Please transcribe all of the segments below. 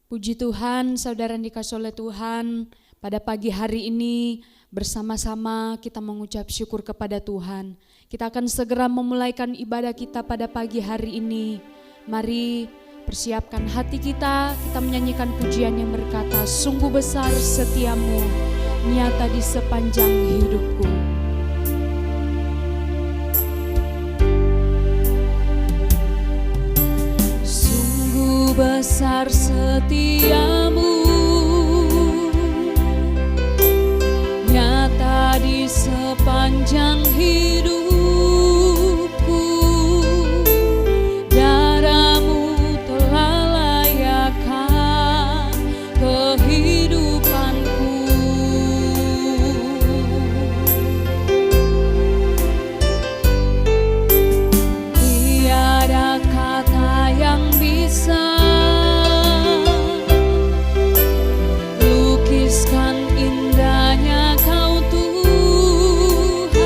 Puji Tuhan, saudara yang dikasihi oleh Tuhan, pada pagi hari ini bersama-sama kita mengucap syukur kepada Tuhan. Kita akan segera memulaikan ibadah kita pada pagi hari ini. Mari persiapkan hati kita menyanyikan pujian yang berkata, sungguh besar setiamu, nyata di sepanjang hidupku. Besar setiamu, nyata di sepanjang hidupku. Darahmu telah layakkan kehidupanku. Tiada kata yang bisa indahnya Kau Tuhan,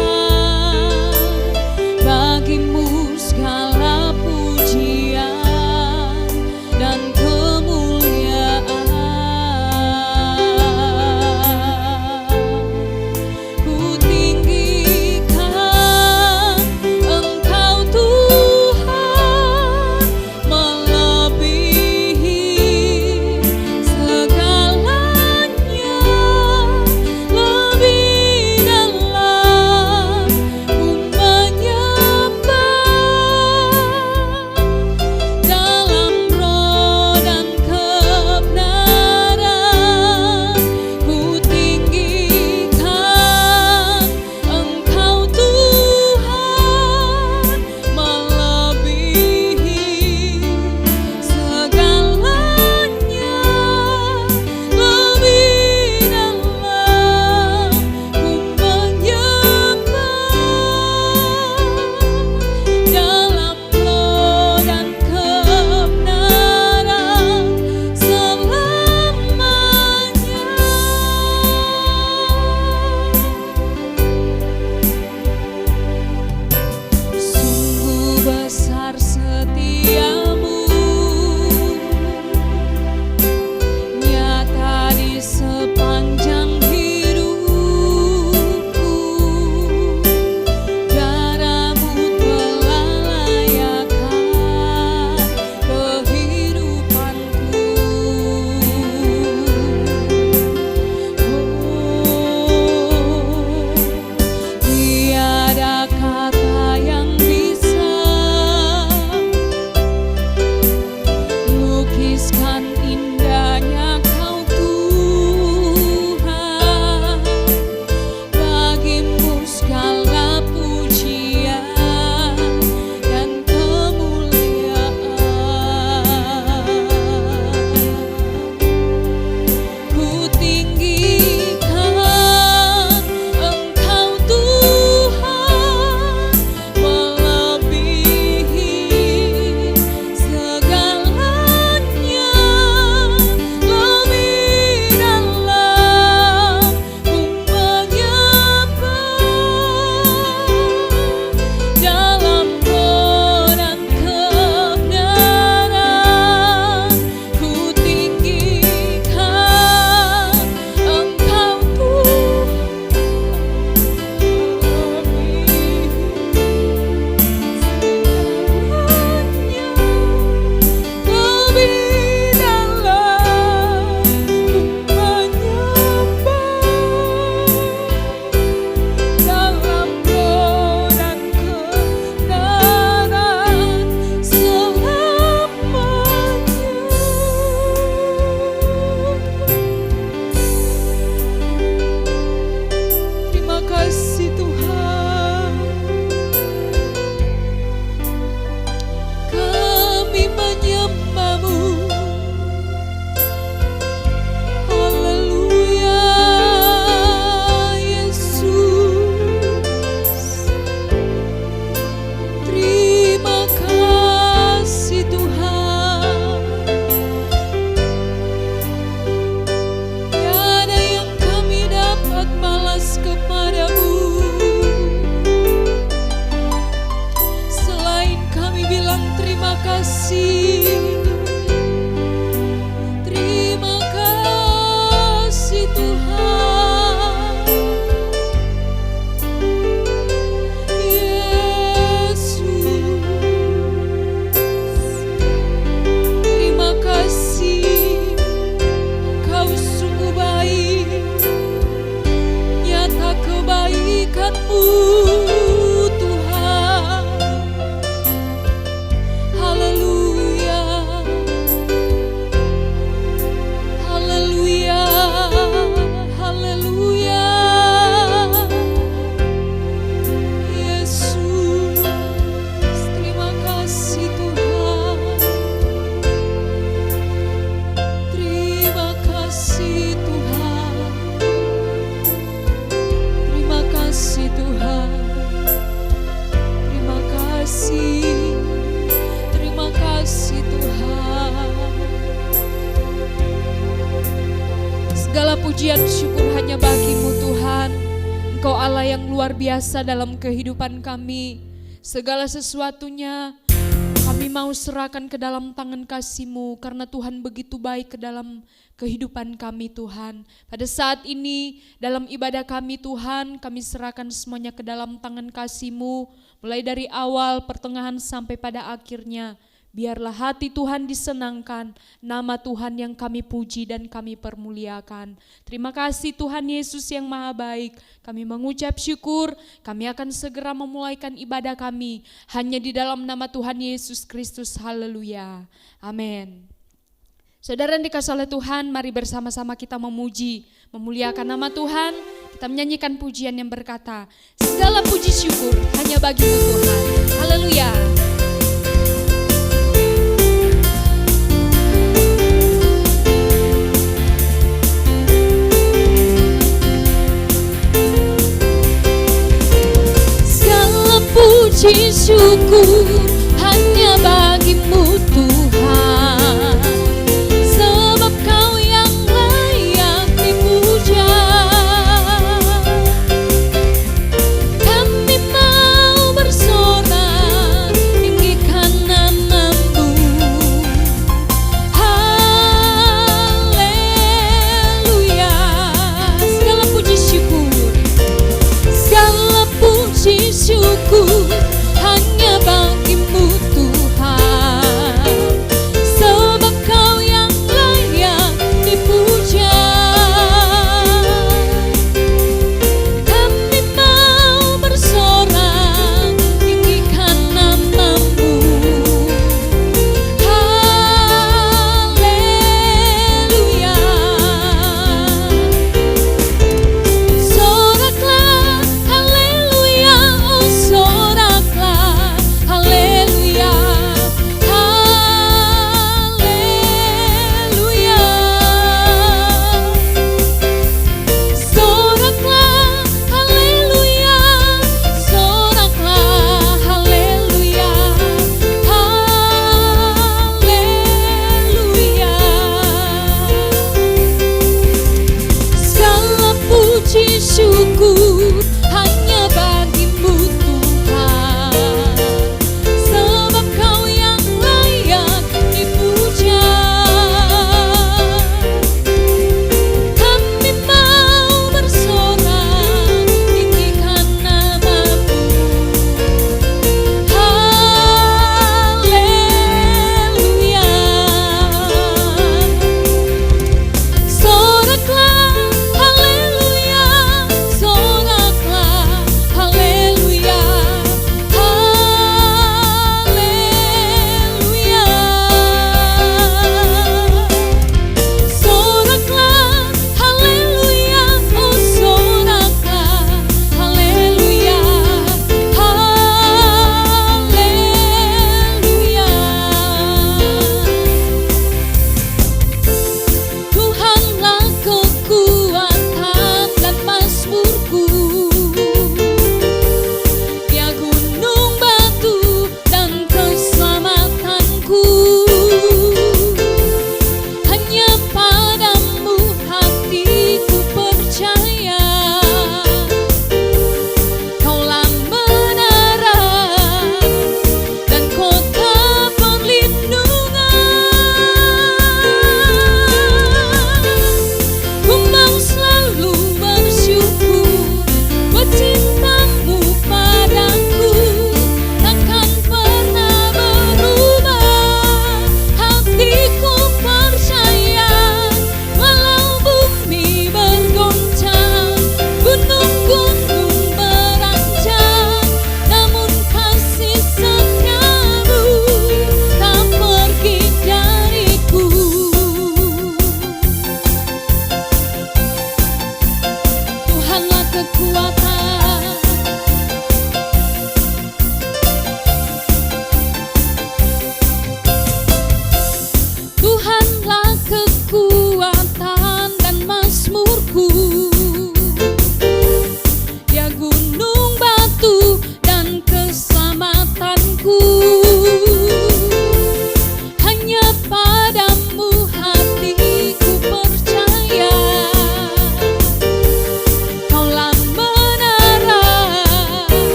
pujian syukur hanya bagi-Mu Tuhan. Engkau Allah yang luar biasa dalam kehidupan kami. Segala sesuatunya kami mau serahkan ke dalam tangan kasih-Mu, karena Tuhan begitu baik ke dalam kehidupan kami Tuhan. Pada saat ini dalam ibadah kami Tuhan, kami serahkan semuanya ke dalam tangan kasih-Mu, mulai dari awal, pertengahan sampai pada akhirnya. Biarlah hati Tuhan disenangkan, nama Tuhan yang kami puji dan kami permuliakan. Terima kasih Tuhan Yesus yang maha baik. Kami mengucap syukur, kami akan segera memulaikan ibadah kami hanya di dalam nama Tuhan Yesus Kristus. Haleluya. Amin. Saudara yang dikasihi oleh Tuhan, mari bersama-sama kita memuji, memuliakan nama Tuhan. Kita menyanyikan pujian yang berkata, segala puji syukur hanya bagi-Mu Tuhan. Haleluya. Puji syukur hanya bagi-Mu Tuhan, sebab Kau yang layak dipuja. Kami mau bersorak, tinggikan nama-Mu. Haleluya. Segala puji syukur hanya bagi-Mu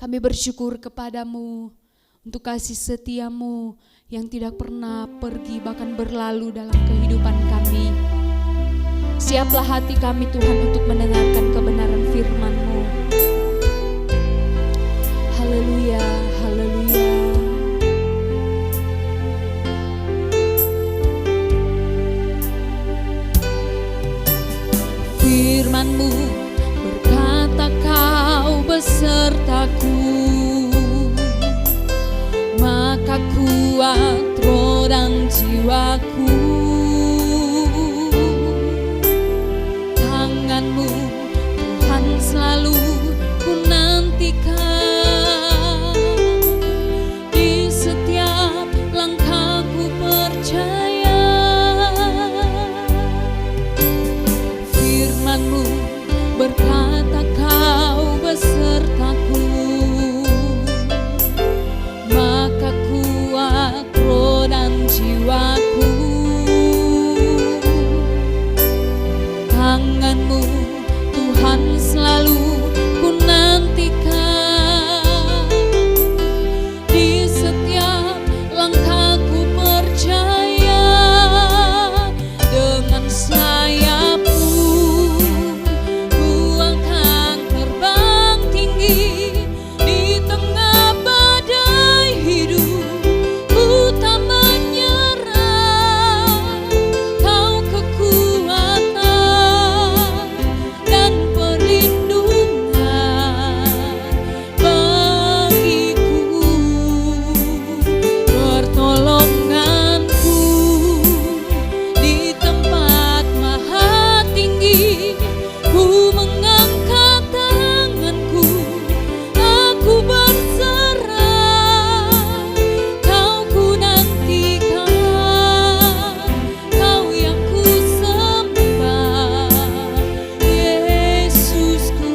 Kami bersyukur kepadamu untuk kasih setiamu yang tidak pernah pergi bahkan berlalu dalam kehidupan kami. Siaplah hati kami Tuhan untuk mendengarkan kebenaran firman-Mu. Haleluya, haleluya. Firman-Mu berkata Kau besertaku, maka kuat roh dan jiwaku. Tangan-Mu Tuhan selalu ku nantikan, di setiap langkahku percaya. Firman-Mu berkata Kau besertaku, maka kuat roh dan jiwaku. Tangan-Mu Tuhan selalu ku nantikan, di setiap langkahku percaya. Dengan sayap-Mu ku akan terbang tinggi, di tengah badai hidup ku tak menyerah. Kau kekuatan dan perlindungan bagiku, pertolonganku di tempat maha tinggi. Ku mengangkat tanganku, aku berserah. Kau ku nantikan, Kau yang ku sembah. Yesusku,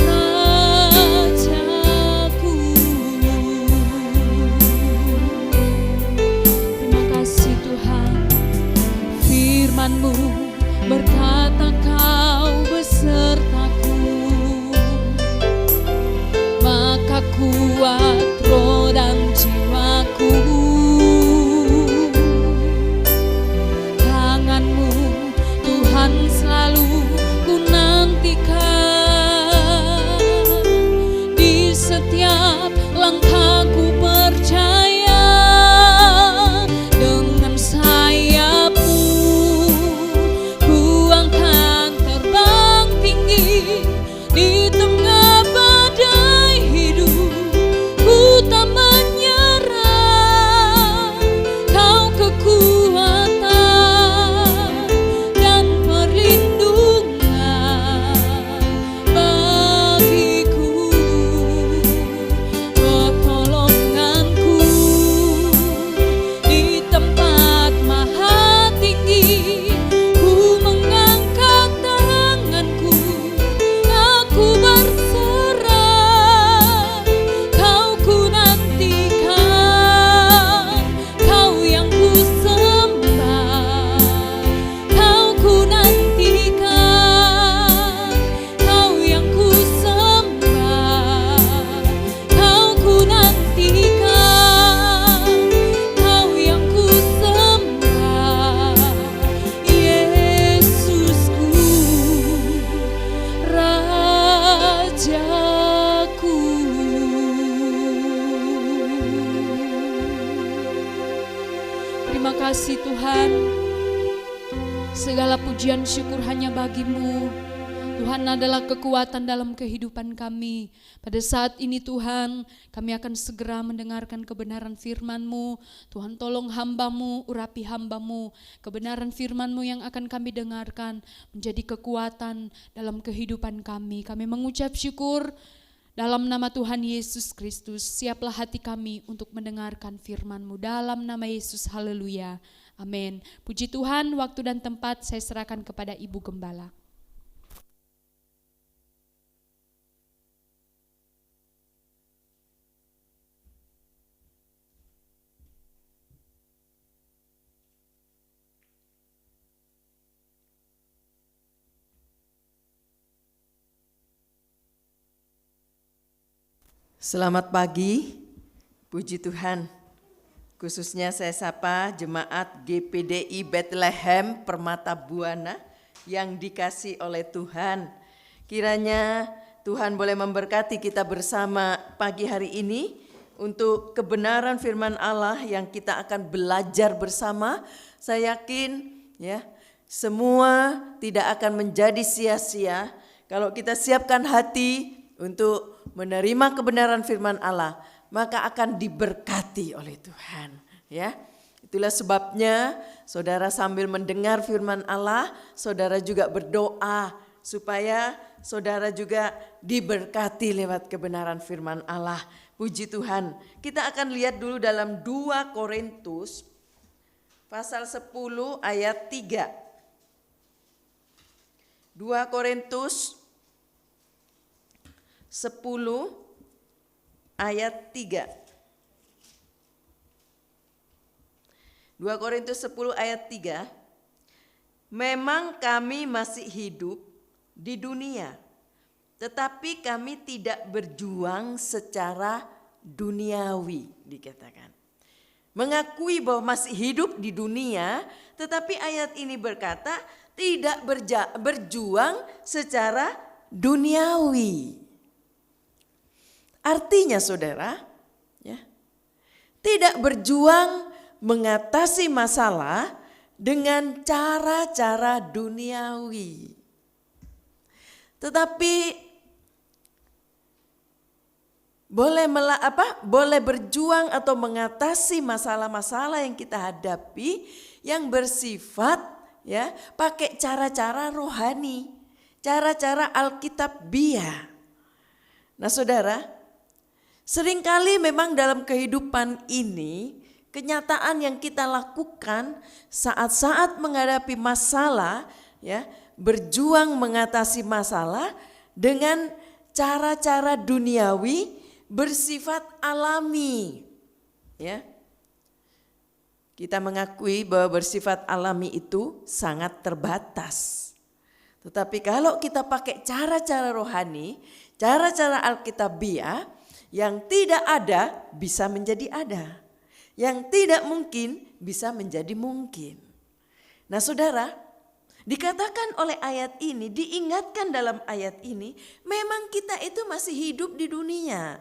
Rajaku. Terima kasih Tuhan. Firman-Mu berkata Kau besertaku, maka kuat roh dan jiwaku. Tangan-Mu Tuhan selalu ku nantikan, di setiap langkahku percaya. Dengan sayap-Mu ku akan terbang tinggi, di tengah badai hidup ku tak menyerah. Kau kekuatan dan perlindungan bagiku, pertolonganku di tempat maha tinggi. Ku mengangkat tanganku, aku berserah. Kau ku nantikan, Kau yang ku sembah. Kau ku nantikan, Kau yang ku sembah. Kau ku nantikan, Kau yang ku sembah. Yesusku, Rajaku. Terima kasih Tuhan. Segala pujian syukur hanya bagi-Mu. Tuhan adalah kekuatan dalam kehidupan kami. Pada saat ini Tuhan, kami akan segera mendengarkan kebenaran firman-Mu. Tuhan tolong hamba-Mu, urapi hamba-Mu. Kebenaran firman-Mu yang akan kami dengarkan menjadi kekuatan dalam kehidupan kami. Kami mengucap syukur dalam nama Tuhan Yesus Kristus. Siaplah hati kami untuk mendengarkan firman-Mu. Dalam nama Yesus, haleluya. Amin. Puji Tuhan, waktu dan tempat saya serahkan kepada Ibu Gembala. Selamat pagi, puji Tuhan. Khususnya saya sapa jemaat GPDI Bethlehem Permata Buana yang dikasih oleh Tuhan. Kiranya Tuhan boleh memberkati kita bersama pagi hari ini untuk kebenaran firman Allah yang kita akan belajar bersama. Saya yakin ya, semua tidak akan menjadi sia-sia kalau kita siapkan hati untuk menerima kebenaran firman Allah, maka akan diberkati oleh Tuhan, ya. Itulah sebabnya saudara sambil mendengar firman Allah, saudara juga berdoa supaya saudara juga diberkati lewat kebenaran firman Allah. Puji Tuhan. Kita akan lihat dulu dalam 2 Korintus pasal 10 ayat 3. 2 Korintus 10 ayat 3. 2 Korintus 10 ayat 3. Memang kami masih hidup di dunia, tetapi kami tidak berjuang secara duniawi, dikatakan. Mengakui bahwa masih hidup di dunia, tetapi ayat ini berkata tidak berjuang secara duniawi. Artinya saudara, ya, tidak berjuang mengatasi masalah dengan cara-cara duniawi. Tetapi boleh berjuang atau mengatasi masalah-masalah yang kita hadapi yang bersifat ya pakai cara-cara rohani, cara-cara alkitabiah. Nah saudara, seringkali memang dalam kehidupan ini, kenyataan yang kita lakukan saat-saat menghadapi masalah, ya, berjuang mengatasi masalah dengan cara-cara duniawi bersifat alami. Ya. Kita mengakui bahwa bersifat alami itu sangat terbatas. Tetapi kalau kita pakai cara-cara rohani, cara-cara alkitabiah, yang tidak ada bisa menjadi ada. Yang tidak mungkin bisa menjadi mungkin. Nah saudara, dikatakan oleh ayat ini, diingatkan dalam ayat ini, memang kita itu masih hidup di dunia.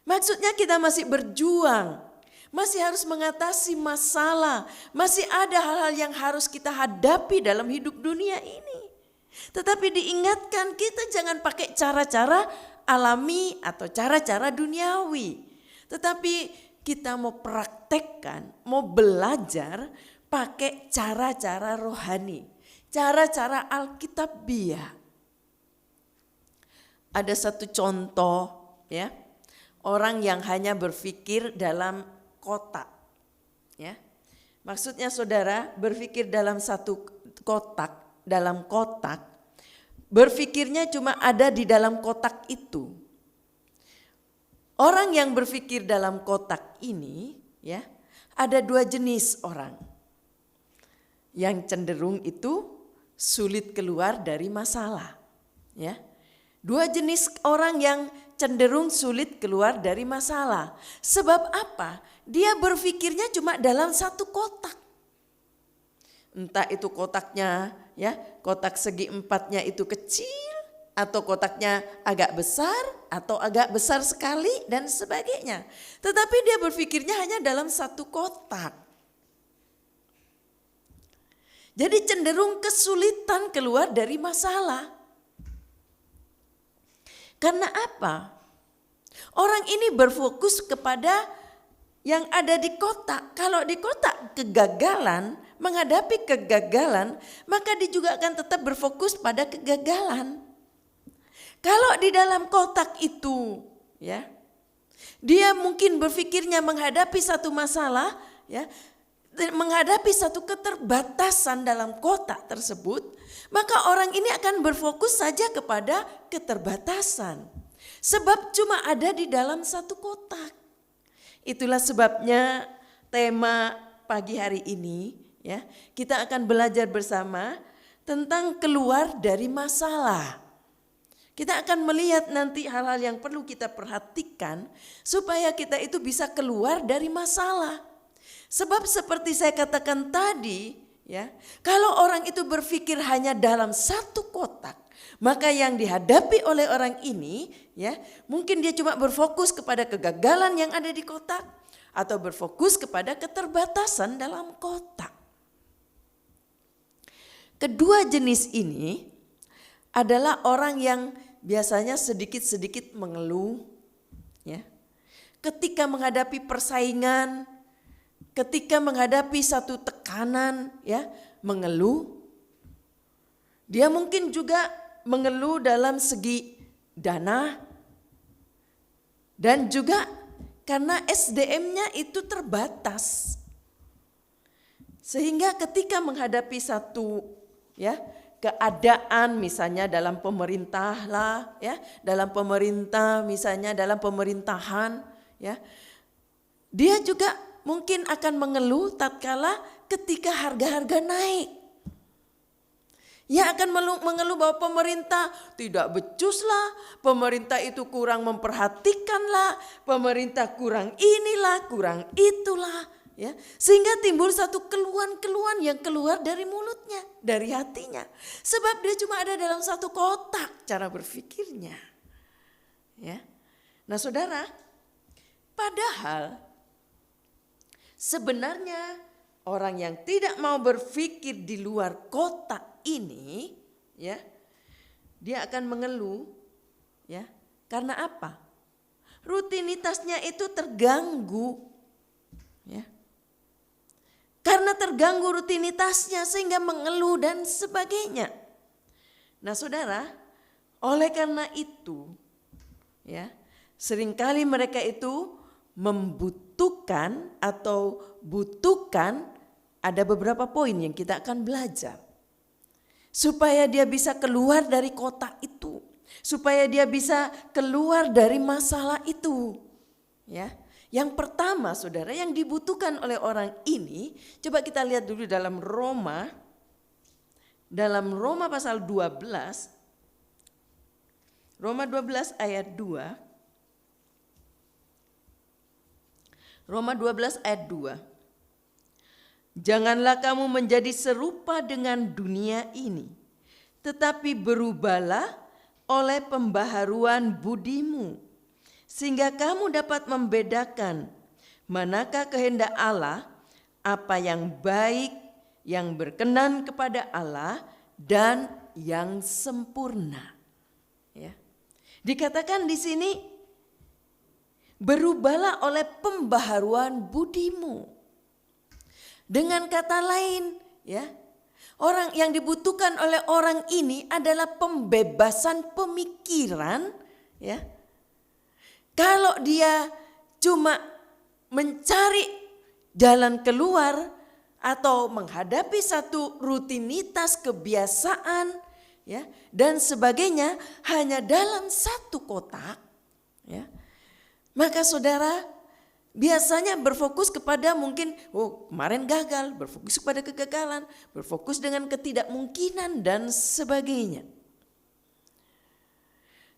Maksudnya kita masih berjuang, masih harus mengatasi masalah, masih ada hal-hal yang harus kita hadapi dalam hidup dunia ini. Tetapi diingatkan kita jangan pakai cara-cara alami atau cara-cara duniawi. Tetapi kita mau praktekkan, mau belajar pakai cara-cara rohani, cara-cara alkitabiah. Ada satu contoh ya, orang yang hanya berpikir dalam kotak. Ya. Maksudnya saudara berpikir dalam satu kotak, dalam kotak. Berpikirnya cuma ada di dalam kotak itu. Orang yang berpikir dalam kotak ini ya, ada 2 jenis orang. Yang cenderung itu sulit keluar dari masalah. Ya. 2 jenis orang yang cenderung sulit keluar dari masalah. Sebab apa? Dia berpikirnya cuma dalam satu kotak. Entah itu kotaknya ya, kotak segi 4-nya itu kecil atau kotaknya agak besar atau agak besar sekali dan sebagainya. Tetapi dia berpikirnya hanya dalam satu kotak. Jadi cenderung kesulitan keluar dari masalah. Karena apa? Orang ini berfokus kepada yang ada di kotak. Kalau di kotak kegagalan, menghadapi kegagalan, maka dia juga akan tetap berfokus pada kegagalan. Kalau di dalam kotak itu, ya, dia mungkin berpikirnya menghadapi satu masalah, ya, menghadapi satu keterbatasan dalam kotak tersebut, maka orang ini akan berfokus saja kepada keterbatasan. Sebab cuma ada di dalam satu kotak. Itulah sebabnya tema pagi hari ini ya, kita akan belajar bersama tentang keluar dari masalah. Kita akan melihat nanti hal-hal yang perlu kita perhatikan supaya kita itu bisa keluar dari masalah. Sebab seperti saya katakan tadi, ya, kalau orang itu berpikir hanya dalam satu kotak, maka yang dihadapi oleh orang ini, ya, mungkin dia cuma berfokus kepada kegagalan yang ada di kotak atau berfokus kepada keterbatasan dalam kotak. Kedua jenis ini adalah orang yang biasanya sedikit-sedikit mengeluh, ya. Ketika menghadapi persaingan, ketika menghadapi satu tekanan, ya, mengeluh. Dia mungkin juga mengeluh dalam segi dana dan juga karena SDM-nya itu terbatas. Sehingga ketika menghadapi satu, ya, keadaan misalnya dalam pemerintah lah, ya, dalam pemerintah misalnya dalam pemerintahan, ya, dia juga mungkin akan mengeluh tatkala ketika harga-harga naik. Ia akan mengeluh bahwa pemerintah tidak becus lah, pemerintah itu kurang memperhatikan lah, pemerintah kurang inilah, kurang itulah. Ya, sehingga timbul satu keluhan-keluhan yang keluar dari mulutnya, dari hatinya. Sebab dia cuma ada dalam satu kotak cara berpikirnya. Ya. Nah saudara, padahal sebenarnya orang yang tidak mau berpikir di luar kotak ini, ya, dia akan mengeluh, ya, karena apa? Rutinitasnya itu terganggu, ya. Karena terganggu rutinitasnya sehingga mengeluh dan sebagainya. Nah saudara, oleh karena itu, ya, seringkali mereka itu membutuhkan atau butuhkan ada beberapa poin yang kita akan belajar. Supaya dia bisa keluar dari kotak itu. Supaya dia bisa keluar dari masalah itu. Ya. Yang pertama saudara yang dibutuhkan oleh orang ini, coba kita lihat dulu dalam Roma pasal 12, Roma 12 ayat 2, Roma 12 ayat 2. Janganlah kamu menjadi serupa dengan dunia ini, tetapi berubahlah oleh pembaharuan budimu, sehingga kamu dapat membedakan manakah kehendak Allah, apa yang baik, yang berkenan kepada Allah, dan yang sempurna. Ya. Dikatakan di sini, berubahlah oleh pembaharuan budimu. Dengan kata lain, ya, orang yang dibutuhkan oleh orang ini adalah pembebasan pemikiran, ya. Kalau dia cuma mencari jalan keluar atau menghadapi satu rutinitas kebiasaan, ya, dan sebagainya hanya dalam satu kotak, ya, maka saudara biasanya berfokus kepada mungkin, oh kemarin gagal, berfokus kepada kegagalan, berfokus dengan ketidakmungkinan dan sebagainya.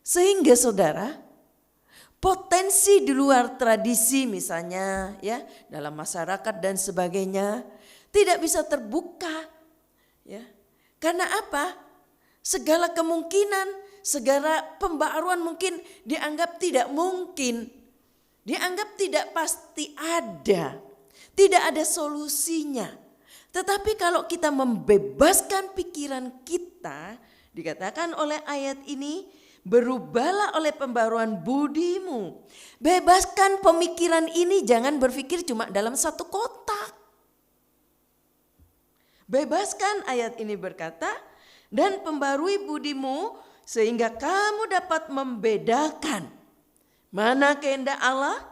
Sehingga saudara, potensi di luar tradisi misalnya, ya, dalam masyarakat dan sebagainya tidak bisa terbuka, ya. Karena apa? Segala kemungkinan, segala pembaharuan mungkin dianggap tidak mungkin, dianggap tidak pasti ada, tidak ada solusinya. Tetapi kalau kita membebaskan pikiran kita, dikatakan oleh ayat ini, berubahlah oleh pembaharuan budimu. Bebaskan pemikiran ini, jangan berpikir cuma dalam satu kotak. Bebaskan, ayat ini berkata, dan pembarui budimu sehingga kamu dapat membedakan mana kehendak Allah,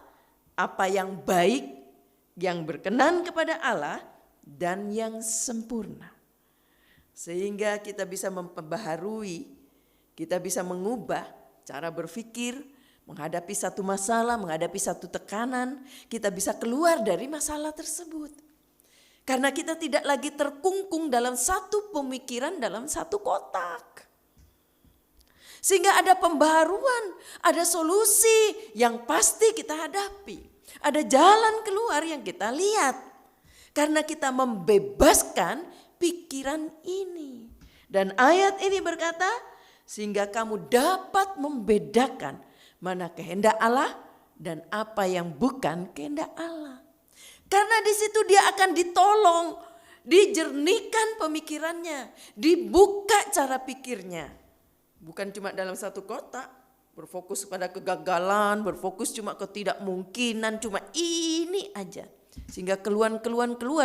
apa yang baik, yang berkenan kepada Allah, dan yang sempurna. Sehingga kita bisa memperbaharui, kita bisa mengubah cara berpikir, menghadapi satu masalah, menghadapi satu tekanan, kita bisa keluar dari masalah tersebut. Karena kita tidak lagi terkungkung dalam satu pemikiran, dalam satu kotak. Sehingga ada pembaharuan, ada solusi yang pasti kita hadapi. Ada jalan keluar yang kita lihat. Karena kita membebaskan pikiran ini. Dan ayat ini berkata, sehingga kamu dapat membedakan mana kehendak Allah dan apa yang bukan kehendak Allah. Karena di situ dia akan ditolong, dijernihkan pemikirannya, dibuka cara pikirnya. Bukan cuma dalam satu kotak, berfokus pada kegagalan, berfokus cuma ketidakmungkinan, cuma ini aja. Sehingga keluar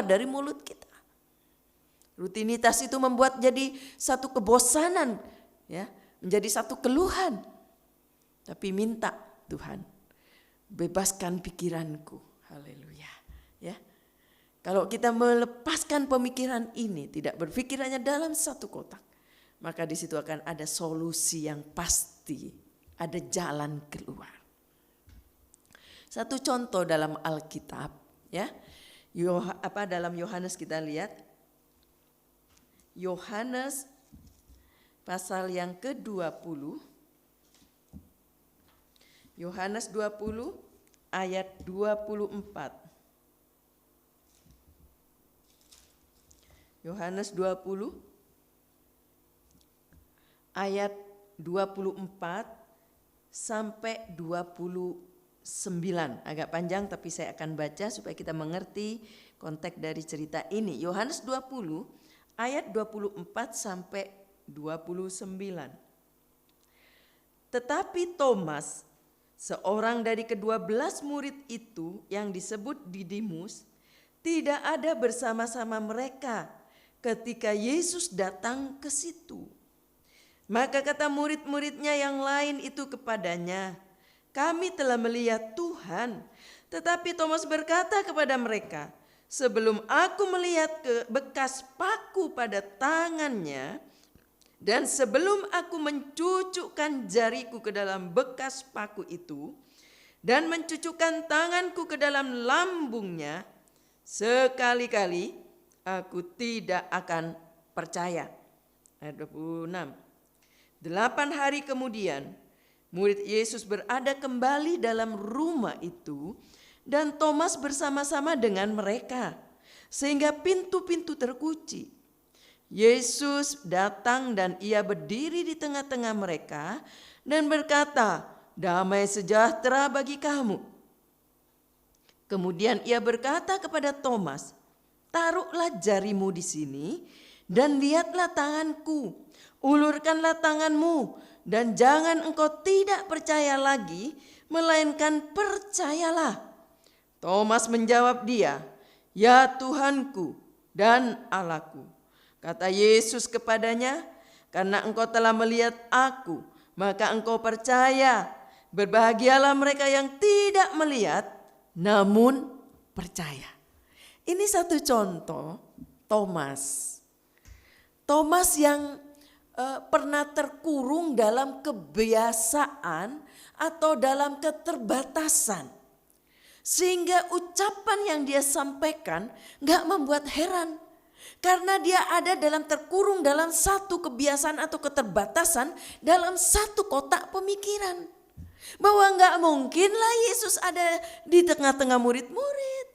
dari mulut kita. Rutinitas itu membuat jadi satu kebosanan, ya, menjadi satu keluhan. Tapi minta Tuhan, bebaskan pikiranku. Haleluya. Ya. Kalau kita melepaskan pemikiran ini, tidak berpikir hanya dalam satu kotak, maka di situ akan ada solusi yang pasti, ada jalan keluar. Satu contoh dalam Alkitab, ya, dalam Yohanes kita lihat, Yohanes pasal yang ke-20, Yohanes 20 ayat 24. Yohanes 20 ayat 24 sampai 29. Agak panjang tapi saya akan baca supaya kita mengerti konteks dari cerita ini. Yohanes 20 ayat 24 sampai 29. Tetapi Thomas, seorang dari ke-12 murid itu yang disebut Didimus, tidak ada bersama-sama mereka ketika Yesus datang ke situ. Maka kata murid-muridnya yang lain itu kepadanya, kami telah melihat Tuhan. Tetapi Thomas berkata kepada mereka, sebelum aku melihat bekas paku pada tangannya, dan sebelum aku mencucukkan jariku ke dalam bekas paku itu, dan mencucukkan tanganku ke dalam lambungnya, sekali-kali aku tidak akan percaya. Ayat 26. 8 hari kemudian, murid Yesus berada kembali dalam rumah itu dan Thomas bersama-sama dengan mereka, sehingga pintu-pintu terkunci. Yesus datang dan ia berdiri di tengah-tengah mereka dan berkata, damai sejahtera bagi kamu. Kemudian ia berkata kepada Thomas, taruhlah jarimu di sini dan lihatlah tanganku. Ulurkanlah tanganmu dan jangan engkau tidak percaya lagi, melainkan percayalah. Thomas menjawab dia, ya Tuhanku dan Allahku. Kata Yesus kepadanya, karena engkau telah melihat aku, maka engkau percaya. Berbahagialah mereka yang tidak melihat, namun percaya. Ini satu contoh Thomas. Thomas yang pernah terkurung dalam kebiasaan atau dalam keterbatasan. Sehingga ucapan yang dia sampaikan gak membuat heran. Karena dia ada terkurung dalam satu kebiasaan atau keterbatasan dalam satu kotak pemikiran. Bahwa gak mungkinlah Yesus ada di tengah-tengah murid-murid.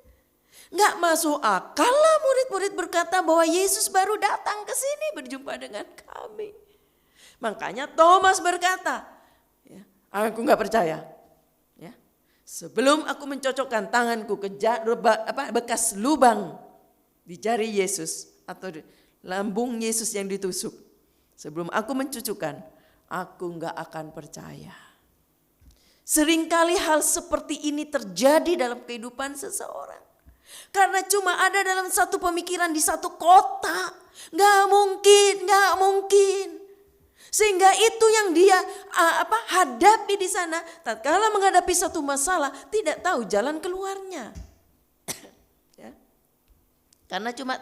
Gak masuk akal lah murid-murid berkata bahwa Yesus baru datang ke sini berjumpa dengan kami. Makanya Thomas berkata, ya, aku gak percaya. Ya, sebelum aku mencocokkan tanganku ke bekas lubang di jari Yesus atau lambung Yesus yang ditusuk. Sebelum aku mencucukkan, aku gak akan percaya. Seringkali hal seperti ini terjadi dalam kehidupan seseorang. Karena cuma ada dalam satu pemikiran di satu kota. Gak mungkin. Sehingga itu yang dia hadapi di sana. Tatkala menghadapi satu masalah, tidak tahu jalan keluarnya. Ya. Karena cuma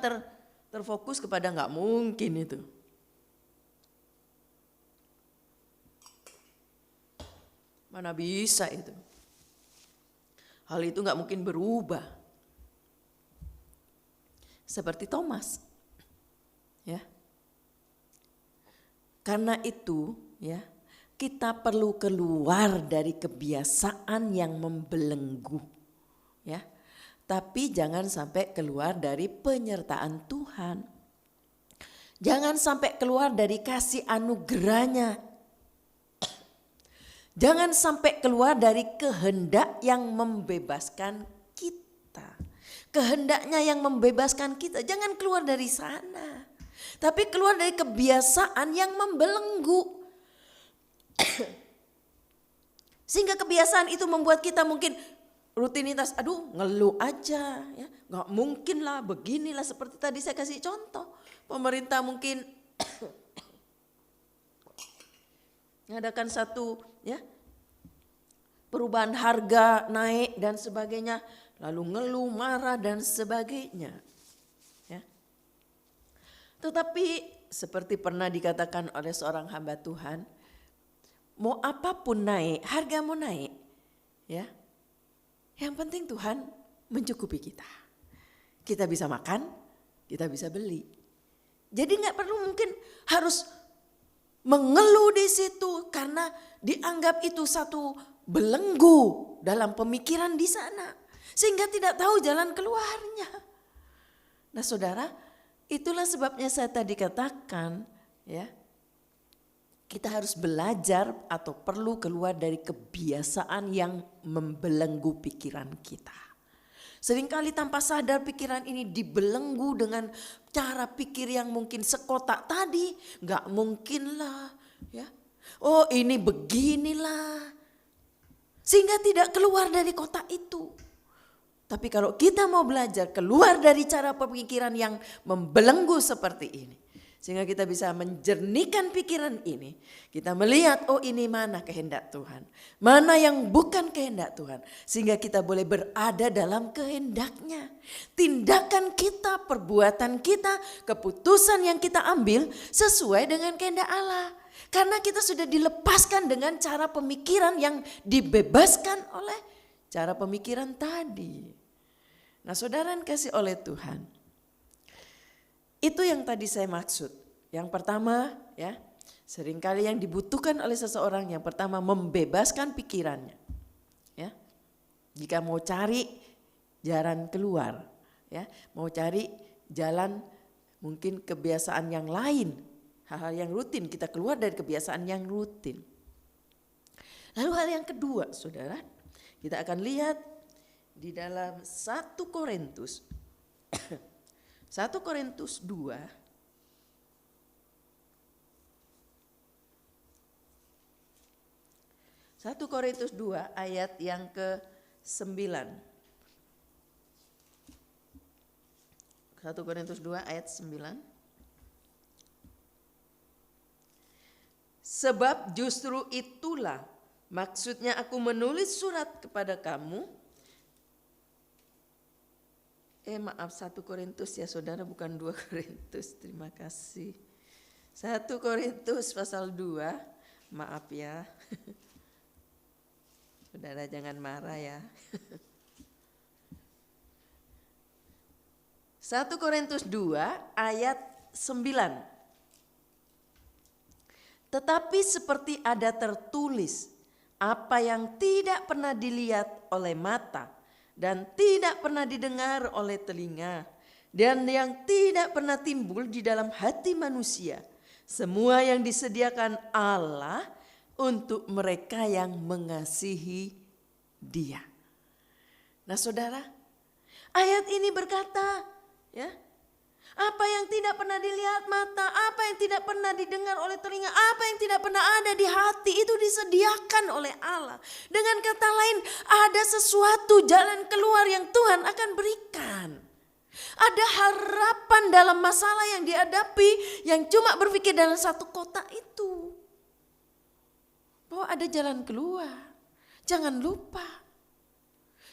terfokus kepada gak mungkin itu. Mana bisa itu. Hal itu gak mungkin berubah. Seperti Thomas, ya. Karena itu, ya, kita perlu keluar dari kebiasaan yang membelenggu, ya. Tapi jangan sampai keluar dari penyertaan Tuhan. Jangan sampai keluar dari kasih anugerahnya. Jangan sampai keluar dari kehendak yang membebaskan kita. Kehendaknya yang membebaskan kita, jangan keluar dari sana. Tapi keluar dari kebiasaan yang membelenggu. Sehingga kebiasaan itu membuat kita mungkin rutinitas, aduh ngeluh aja, ya, nggak mungkin lah, beginilah seperti tadi saya kasih contoh. Pemerintah mungkin mengadakan satu, ya, perubahan harga naik dan sebagainya, lalu ngeluh, marah dan sebagainya. Ya. Tetapi seperti pernah dikatakan oleh seorang hamba Tuhan, mau apapun naik, harga mau naik, ya. Yang penting Tuhan mencukupi kita. Kita bisa makan, kita bisa beli. Jadi nggak perlu mungkin harus mengeluh di situ karena dianggap itu satu belenggu dalam pemikiran di sana. Sehingga tidak tahu jalan keluarnya. Nah saudara, itulah sebabnya saya tadi katakan, ya, kita harus belajar atau perlu keluar dari kebiasaan yang membelenggu pikiran kita. Seringkali tanpa sadar pikiran ini dibelenggu dengan cara pikir yang mungkin sekotak tadi. Gak mungkin lah, ya. Oh ini beginilah. Sehingga tidak keluar dari kotak itu. Tapi kalau kita mau belajar keluar dari cara pemikiran yang membelenggu seperti ini, sehingga kita bisa menjernihkan pikiran ini. Kita melihat, oh ini mana kehendak Tuhan. Mana yang bukan kehendak Tuhan. Sehingga kita boleh berada dalam kehendaknya. Tindakan kita, perbuatan kita, keputusan yang kita ambil sesuai dengan kehendak Allah. Karena kita sudah dilepaskan dengan cara pemikiran yang dibebaskan oleh cara pemikiran tadi. Nah saudara yang kasih oleh Tuhan. Itu yang tadi saya maksud. Yang pertama, ya, seringkali yang dibutuhkan oleh seseorang, yang pertama membebaskan pikirannya. Ya. Jika mau cari jalan keluar, ya, mau cari jalan mungkin kebiasaan yang lain, hal-hal yang rutin, kita keluar dari kebiasaan yang rutin. Lalu hal yang kedua, saudara, kita akan lihat di dalam 1 Korintus 1 Korintus 2 ayat yang ke-9. 1 Korintus 2 ayat 9. Sebab justru itulah maksudnya aku menulis surat kepada kamu. Maaf 1 Korintus ya saudara, bukan 2 Korintus, terima kasih. 1 Korintus pasal 2, maaf ya. Saudara jangan marah ya. 1 Korintus 2 ayat 9. Tetapi seperti ada tertulis, apa yang tidak pernah dilihat oleh mata, dan tidak pernah didengar oleh telinga, dan yang tidak pernah timbul di dalam hati manusia, semua yang disediakan Allah untuk mereka yang mengasihi Dia. Nah saudara, ayat ini berkata, ya, apa yang tidak pernah dilihat mata, apa yang tidak pernah didengar oleh telinga, apa yang tidak pernah ada di hati, itu disediakan oleh Allah. Dengan kata lain, ada sesuatu jalan keluar yang Tuhan akan berikan. Ada harapan dalam masalah yang dihadapi, yang cuma berpikir dalam satu kotak itu. Bahwa ada jalan keluar, jangan lupa.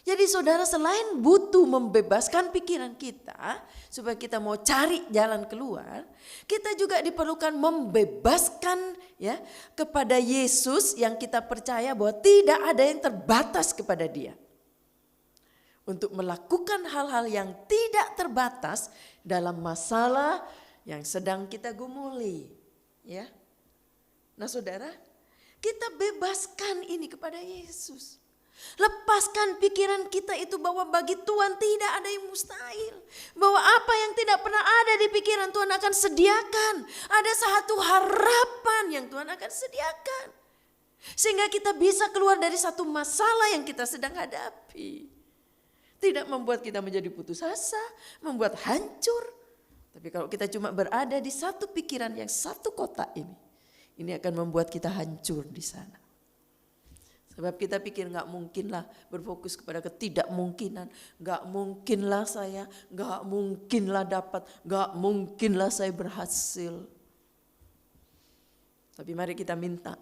Jadi saudara, selain butuh membebaskan pikiran kita supaya kita mau cari jalan keluar, kita juga diperlukan membebaskan, ya, kepada Yesus yang kita percaya bahwa tidak ada yang terbatas kepada Dia. Untuk melakukan hal-hal yang tidak terbatas dalam masalah yang sedang kita gumuli, ya. Nah saudara, Kita bebaskan ini kepada Yesus. Lepaskan pikiran kita itu bahwa bagi Tuhan tidak ada yang mustahil. Bahwa apa yang tidak pernah ada di pikiran Tuhan akan sediakan. Ada satu harapan yang Tuhan akan sediakan. Sehingga kita bisa keluar dari satu masalah yang kita sedang hadapi. Tidak membuat kita menjadi putus asa, membuat hancur. Tapi kalau kita cuma berada di satu pikiran yang satu kotak ini akan membuat kita hancur di sana. Sebab kita pikir gak mungkinlah, berfokus kepada ketidakmungkinan. Gak mungkinlah saya, gak mungkinlah dapat, gak mungkinlah saya berhasil. Tapi mari kita minta,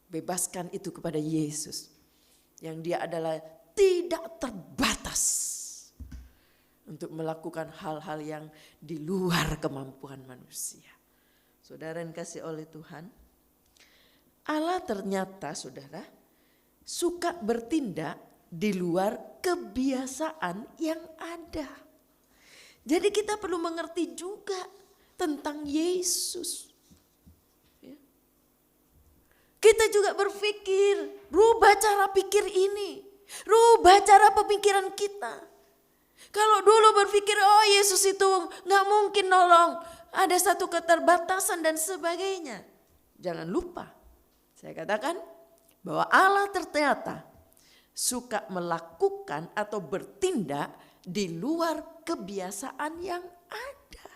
bebaskan itu kepada Yesus. Yang dia adalah tidak terbatas untuk melakukan hal-hal yang di luar kemampuan manusia. Saudara yang kasih oleh Tuhan, Allah ternyata saudara suka bertindak di luar kebiasaan yang ada. Jadi kita perlu mengerti juga tentang Yesus. Ya. Kita juga berpikir, rubah cara pikir ini. Rubah cara pemikiran kita. Kalau dulu berpikir, oh Yesus itu gak mungkin nolong. Ada satu keterbatasan dan sebagainya. Jangan lupa, saya katakan bahwa Allah ternyata suka melakukan atau bertindak di luar kebiasaan yang ada.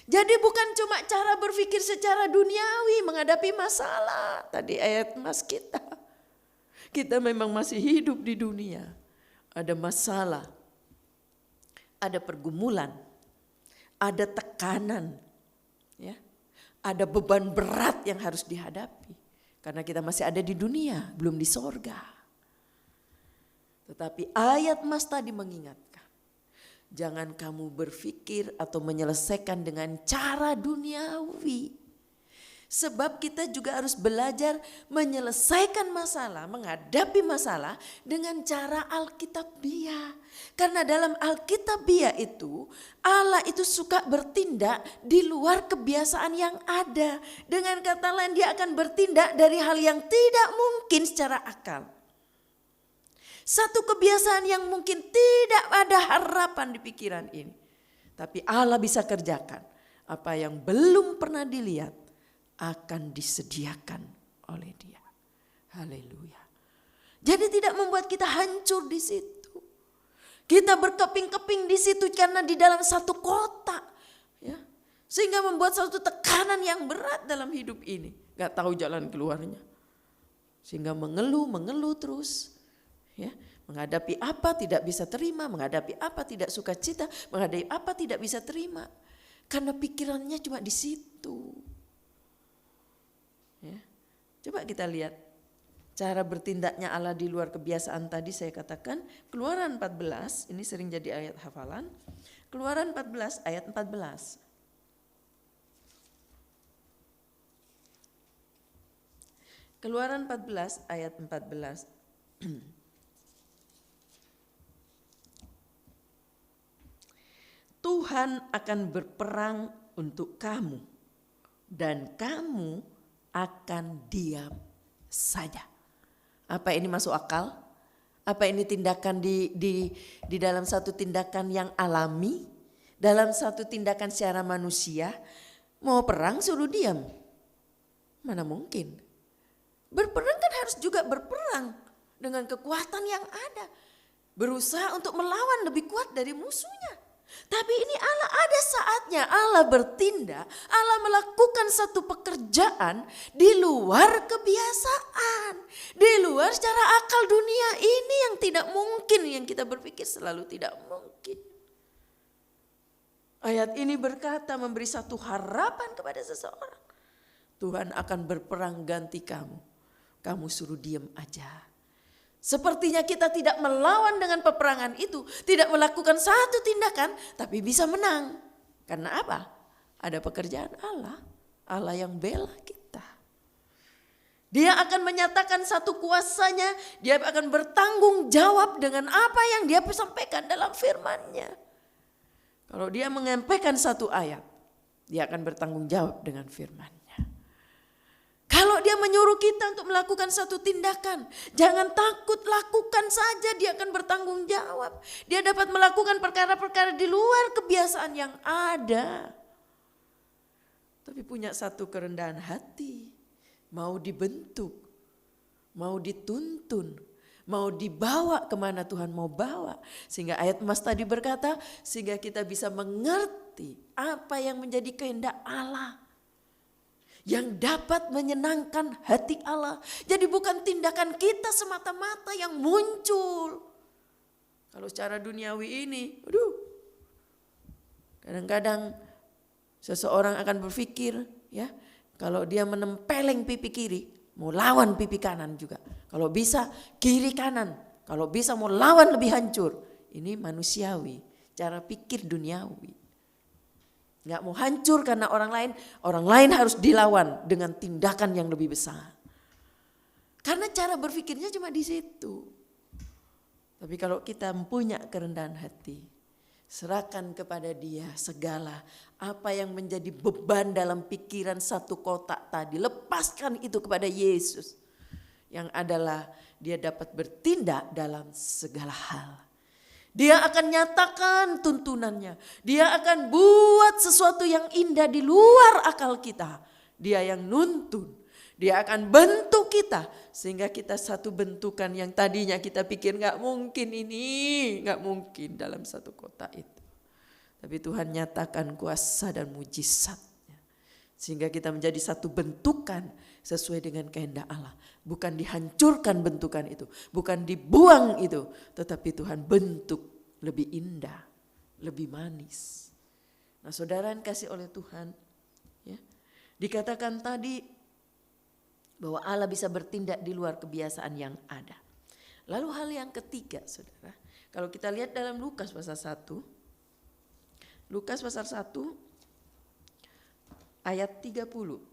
Jadi bukan cuma cara berpikir secara duniawi menghadapi masalah. Tadi ayat mas kita memang masih hidup di dunia. Ada masalah, ada pergumulan, ada tekanan, ya, ada beban berat yang harus dihadapi. Karena kita masih ada di dunia, belum di sorga. Tetapi ayat mas tadi mengingatkan, jangan kamu berpikir atau menyelesaikan dengan cara duniawi. Sebab kita juga harus belajar menyelesaikan masalah, menghadapi masalah dengan cara Alkitabiah. Karena dalam Alkitabiah itu Allah itu suka bertindak di luar kebiasaan yang ada. Dengan kata lain dia akan bertindak dari hal yang tidak mungkin secara akal. Satu kebiasaan yang mungkin tidak ada harapan di pikiran ini. Tapi Allah bisa kerjakan apa yang belum pernah dilihat. Akan disediakan oleh dia. Haleluya. Jadi tidak membuat kita hancur di situ. Kita berkeping-keping di situ karena di dalam satu kotak. Ya. Sehingga membuat suatu tekanan yang berat dalam hidup ini. Gak tahu jalan keluarnya. Sehingga mengeluh terus. Ya. Menghadapi apa tidak bisa terima. Menghadapi apa tidak suka cita. Menghadapi apa tidak bisa terima. Karena pikirannya cuma di situ. Ya. Coba kita lihat cara bertindaknya Allah di luar kebiasaan tadi saya katakan. Keluaran 14, ini sering jadi ayat hafalan. Keluaran 14 ayat 14. Keluaran 14 ayat 14. Tuhan akan berperang untuk kamu dan kamu akan diam saja. Apa ini masuk akal? Apa ini tindakan di dalam satu tindakan yang alami? Dalam satu tindakan secara manusia? Mau perang suruh diam? Mana mungkin? Berperang kan harus juga berperang dengan kekuatan yang ada. Berusaha untuk melawan lebih kuat dari musuhnya. Tapi ini Allah ada saatnya Allah bertindak, Allah melakukan satu pekerjaan di luar kebiasaan, di luar secara akal dunia ini yang tidak mungkin, yang kita berpikir selalu tidak mungkin. Ayat ini berkata memberi satu harapan kepada seseorang. Tuhan akan berperang ganti kamu, kamu suruh diam aja. Sepertinya kita tidak melawan dengan peperangan itu, tidak melakukan satu tindakan, tapi bisa menang. Karena apa? Ada pekerjaan Allah, Allah yang bela kita. Dia akan menyatakan satu kuasanya, dia akan bertanggung jawab dengan apa yang dia sampaikan dalam firman-Nya. Kalau dia menyampaikan satu ayat, dia akan bertanggung jawab dengan firman-Nya. Kalau dia menyuruh kita untuk melakukan satu tindakan, jangan takut, lakukan saja, dia akan bertanggung jawab. Dia dapat melakukan perkara-perkara di luar kebiasaan yang ada. Tapi punya satu kerendahan hati, mau dibentuk, mau dituntun, mau dibawa kemana Tuhan mau bawa. Sehingga ayat emas tadi berkata, sehingga kita bisa mengerti apa yang menjadi kehendak Allah, yang dapat menyenangkan hati Allah. Jadi bukan tindakan kita semata-mata yang muncul. Kalau secara duniawi ini, kadang-kadang seseorang akan berpikir, ya, kalau dia menempeleng pipi kiri, mau lawan pipi kanan juga. Kalau bisa kiri kanan, kalau bisa mau lawan lebih hancur. Ini manusiawi, cara pikir duniawi. Nggak mau hancur karena orang lain harus dilawan dengan tindakan yang lebih besar. Karena cara berpikirnya cuma di situ. Tapi kalau kita punya kerendahan hati, serahkan kepada Dia segala apa yang menjadi beban dalam pikiran satu kotak tadi. Lepaskan itu kepada Yesus. Yang adalah Dia dapat bertindak dalam segala hal. Dia akan nyatakan tuntunannya. Dia akan buat sesuatu yang indah di luar akal kita. Dia yang nuntun. Dia akan bentuk kita. Sehingga kita satu bentukan yang tadinya kita pikir gak mungkin ini. Gak mungkin dalam satu kotak itu. Tapi Tuhan nyatakan kuasa dan mujizatnya. Sehingga kita menjadi satu bentukan sesuai dengan kehendak Allah. Bukan dihancurkan bentukan itu, bukan dibuang itu, tetapi Tuhan bentuk lebih indah, lebih manis. Nah, saudara yang kasih oleh Tuhan, ya, dikatakan tadi bahwa Allah bisa bertindak di luar kebiasaan yang ada. Lalu hal yang ketiga, saudara, kalau kita lihat dalam Lukas pasal 1, Lukas pasal 1 ayat 30.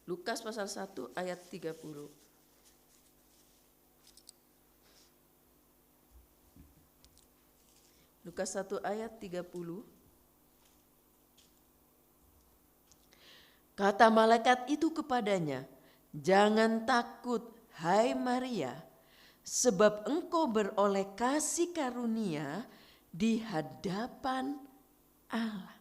Lukas pasal 1 ayat 30. Lukas 1 ayat 30. Kata malaikat itu kepadanya, jangan takut hai Maria, sebab engkau beroleh kasih karunia di hadapan Allah.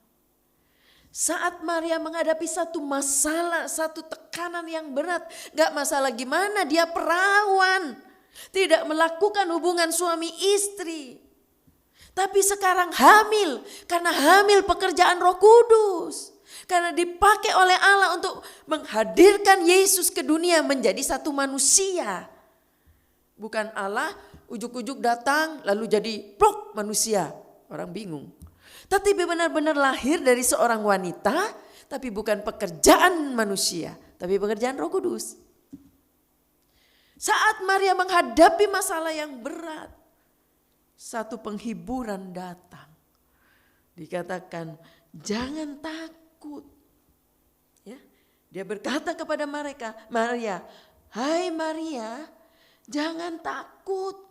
Saat Maria menghadapi satu masalah, satu tekanan yang berat. Gak masalah gimana, dia perawan. Tidak melakukan hubungan suami istri. Tapi sekarang hamil. Karena hamil pekerjaan Roh Kudus. Karena dipakai oleh Allah untuk menghadirkan Yesus ke dunia menjadi satu manusia. Bukan Allah ujuk-ujuk datang lalu jadi plok manusia. Orang bingung. Tapi benar-benar lahir dari seorang wanita, tapi bukan pekerjaan manusia, tapi pekerjaan Roh Kudus. Saat Maria menghadapi masalah yang berat, satu penghiburan datang. Dikatakan, jangan takut. Ya, dia berkata kepada Maria, hai Maria, jangan takut.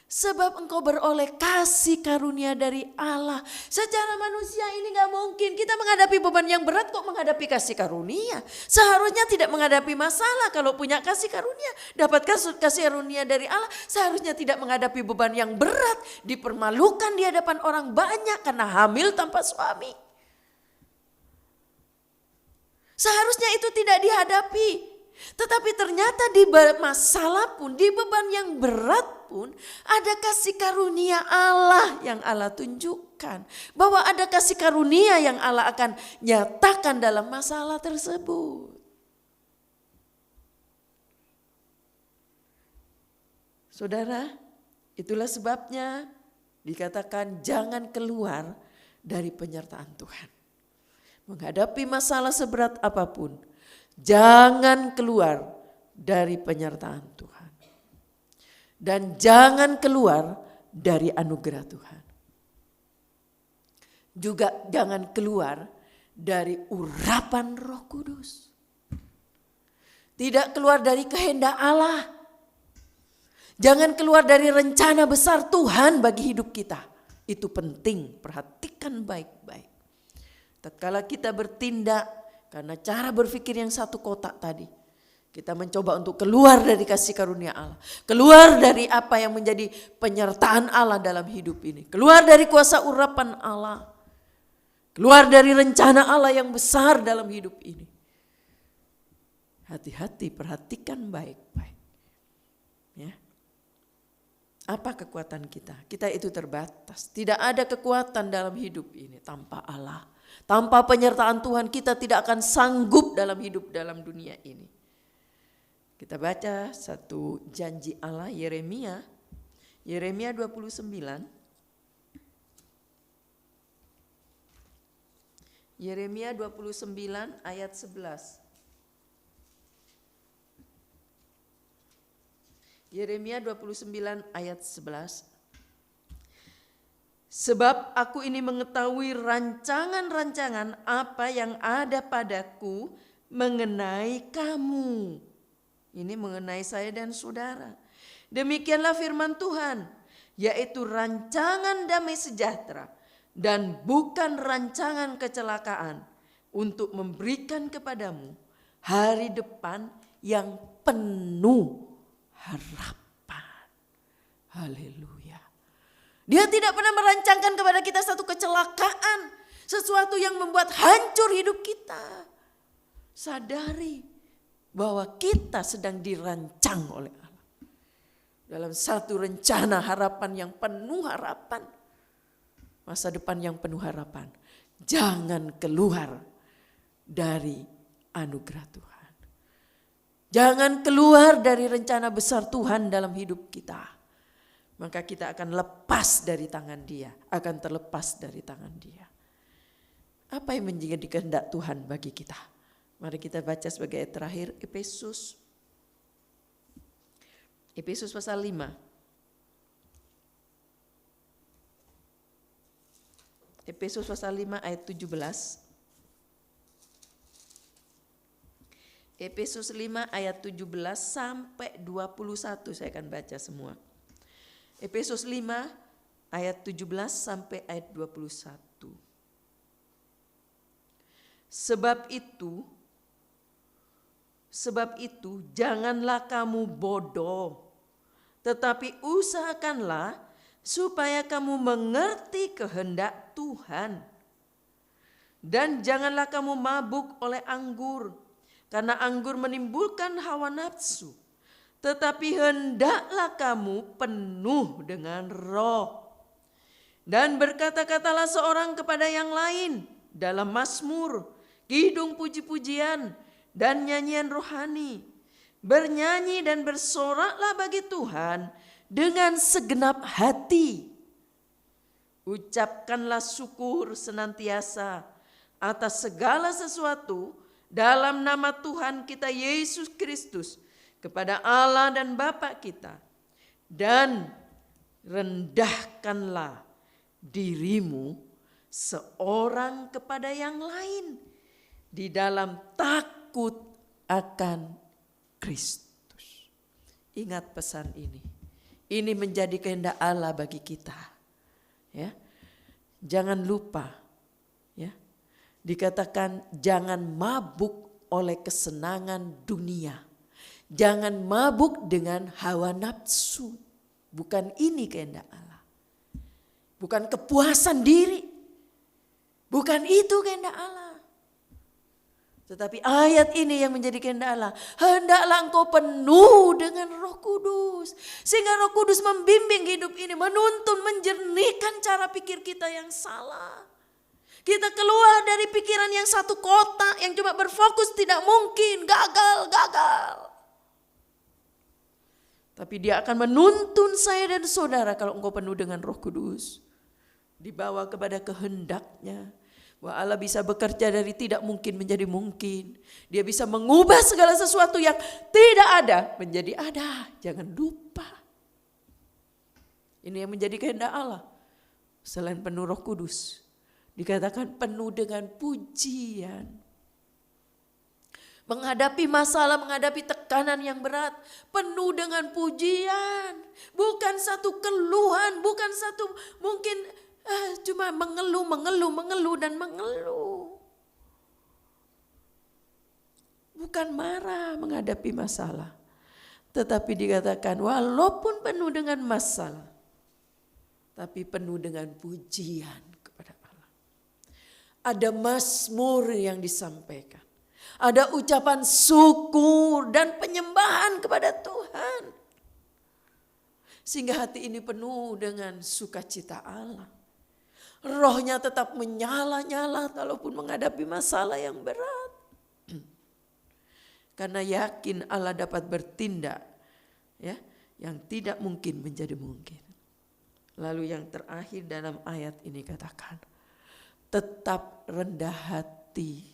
Sebab engkau beroleh kasih karunia dari Allah. Secara manusia ini gak mungkin. Kita menghadapi beban yang berat kok menghadapi kasih karunia. Seharusnya tidak menghadapi masalah kalau punya kasih karunia. Dapat kasih karunia dari Allah. Seharusnya tidak menghadapi beban yang berat. Dipermalukan di hadapan orang banyak karena hamil tanpa suami. Seharusnya itu tidak dihadapi. Tetapi ternyata di masalah pun, di beban yang berat pun ada kasih karunia Allah yang Allah tunjukkan. Bahwa ada kasih karunia yang Allah akan nyatakan dalam masalah tersebut. Saudara, itulah sebabnya dikatakan jangan keluar dari penyertaan Tuhan. Menghadapi masalah seberat apapun, jangan keluar dari penyertaan Tuhan. Dan jangan keluar dari anugerah Tuhan. Juga jangan keluar dari urapan Roh Kudus. Tidak keluar dari kehendak Allah. Jangan keluar dari rencana besar Tuhan bagi hidup kita. Itu penting, perhatikan baik-baik. Tatkala kita bertindak Karena cara berpikir yang satu kotak tadi. Kita mencoba untuk keluar dari kasih karunia Allah. Keluar dari apa yang menjadi penyertaan Allah dalam hidup ini. Keluar dari kuasa urapan Allah. Keluar dari rencana Allah yang besar dalam hidup ini. Hati-hati, perhatikan baik-baik. Ya. Apa kekuatan kita? Kita itu terbatas. Tidak ada kekuatan dalam hidup ini tanpa Allah. Tanpa penyertaan Tuhan kita tidak akan sanggup dalam hidup dalam dunia ini. Kita baca satu janji Allah Yeremia 29. Yeremia 29 ayat 11. Yeremia 29 ayat 11. Sebab aku ini mengetahui rancangan-rancangan apa yang ada padaku mengenai kamu. Ini mengenai saya dan saudara. Demikianlah firman Tuhan, yaitu rancangan damai sejahtera dan bukan rancangan kecelakaan, untuk memberikan kepadamu hari depan yang penuh harapan. Haleluya. Dia tidak pernah merancangkan kepada kita satu kecelakaan, sesuatu yang membuat hancur hidup kita. Sadari bahwa kita sedang dirancang oleh Allah dalam satu rencana harapan yang penuh harapan, masa depan yang penuh harapan. Jangan keluar dari anugerah Tuhan. Jangan keluar dari rencana besar Tuhan dalam hidup kita. Maka kita akan lepas dari tangan Dia, akan terlepas dari tangan Dia. Apa yang menjadi kehendak Tuhan bagi kita? Mari kita baca sebagai ayat terakhir Efesus pasal 5. Efesus pasal 5 ayat 17. Efesus 5 ayat 17 sampai 21 saya akan baca semua. Efesus 5 ayat 17 sampai ayat 21. Sebab itu janganlah kamu bodoh, tetapi usahakanlah supaya kamu mengerti kehendak Tuhan. Dan janganlah kamu mabuk oleh anggur, karena anggur menimbulkan hawa nafsu. Tetapi hendaklah kamu penuh dengan Roh. Dan berkata-katalah seorang kepada yang lain dalam mazmur, kidung puji-pujian, dan nyanyian rohani. Bernyanyi dan bersoraklah bagi Tuhan dengan segenap hati. Ucapkanlah syukur senantiasa atas segala sesuatu dalam nama Tuhan kita Yesus Kristus kepada Allah dan Bapa kita. Dan rendahkanlah dirimu seorang kepada yang lain di dalam takut akan Kristus. Ingat pesan ini. Ini menjadi kehendak Allah bagi kita. Ya. Jangan lupa, ya. Dikatakan jangan mabuk oleh kesenangan dunia. Jangan mabuk dengan hawa nafsu. Bukan ini kehendak Allah. Bukan kepuasan diri. Bukan itu kehendak Allah. Tetapi ayat ini yang menjadi kehendak Allah. Hendaklah engkau penuh dengan Roh Kudus. Sehingga Roh Kudus membimbing hidup ini. Menuntun, menjernihkan cara pikir kita yang salah. Kita keluar dari pikiran yang satu kotak. Yang cuma berfokus tidak mungkin. Gagal. Tapi Dia akan menuntun saya dan saudara kalau engkau penuh dengan Roh Kudus. Dibawa kepada kehendaknya. Bahwa Allah bisa bekerja dari tidak mungkin menjadi mungkin. Dia bisa mengubah segala sesuatu yang tidak ada menjadi ada. Jangan lupa. Ini yang menjadi kehendak Allah. Selain penuh Roh Kudus, dikatakan penuh dengan pujian. Menghadapi masalah, menghadapi tekanan yang berat, penuh dengan pujian. Bukan satu keluhan, bukan satu mungkin cuma mengeluh dan mengeluh. bukan marah menghadapi masalah, tetapi dikatakan walaupun penuh dengan masalah, tapi penuh dengan pujian kepada Allah. Ada mazmur yang disampaikan, ada ucapan syukur dan penyembahan kepada Tuhan. Sehingga hati ini penuh dengan sukacita Allah. Rohnya tetap menyala-nyala walaupun menghadapi masalah yang berat. Karena yakin Allah dapat bertindak, ya, yang tidak mungkin menjadi mungkin. Lalu yang terakhir dalam ayat ini katakan, tetap rendah hati,